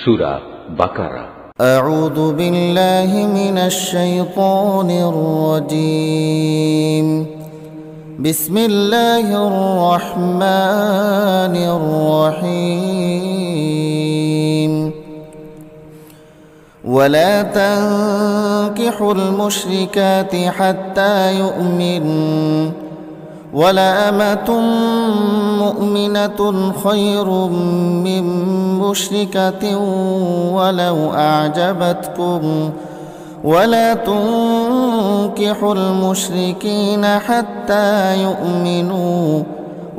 সূরা বাকারা। আউযু বিল্লাহি মিনাশ শাইতানির রাজীম। বিসমিল্লাহির রহমানির রহিম। ولا تنكحوا المشركات حتى يؤمن ولأمة مؤمنة خير من مشركة ولو أعجبتكم ولا تنكحوا المشركين حتى يؤمنوا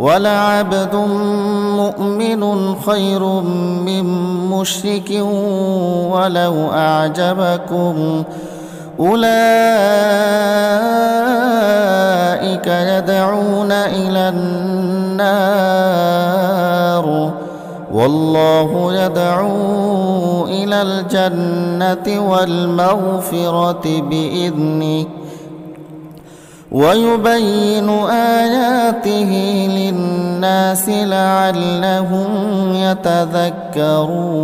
ولعبد مؤمن خير من مشرك ولو أعجبكم أولئك يدعون إلى النار والله يدعو إلى الجنة والمغفرة بإذنه ويبين آياته للناس لعلهم يتذكرون।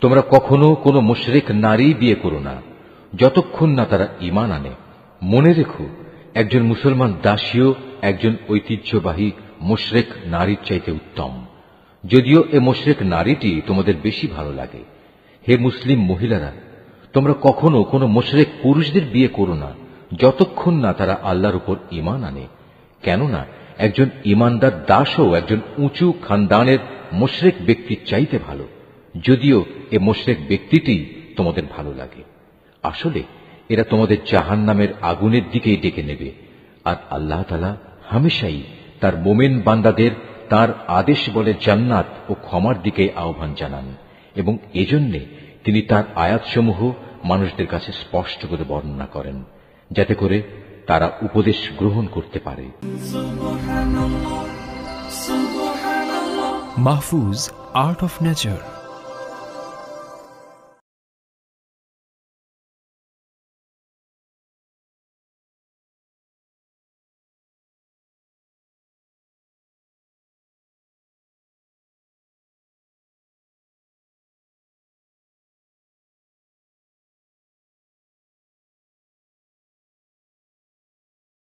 তোমরা কখনো কোনো মুশরিক নারী বিয়ে করো না যতক্ষণ না তারা ঈমান আনে। মনে রেখো, একজন মুসলমান দাসীও একজন ঐতিহ্যবাহী মুশরিক নারীর চাইতে উত্তম, যদিও এ মুশরিক নারীটি তোমাদের বেশি ভালো লাগে। হে মুসলিম মহিলারা, তোমরা কখনো কোনো মুশরিক পুরুষদের বিয়ে করো না যতক্ষণ না তারা আল্লাহর উপর ঈমান আনে, কেননা একজন ঈমানদার দাসও একজন উঁচু খানদানের মুশরিক ব্যক্তির চাইতে ভালো, যদিও এ মুশরিক ব্যক্তিটি তোমাদের ভালো লাগে। আসলে এরা তোমাদের জাহান্নামের আগুনের দিকেই ডেকে নেবে, আর আল্লাহ তাআলা হামেশাই তার মুমিন বান্দাদের তার আদেশ বলে জান্নাত ও ক্ষমার দিকে আহ্বান জানান, এবং এজন্যে তিনি তার আয়াতসমূহ মানুষদের কাছে স্পষ্ট করে বর্ণনা করেন, যাতে করে তারা উপদেশ গ্রহণ করতে পারে। Mahfuz, art of nature.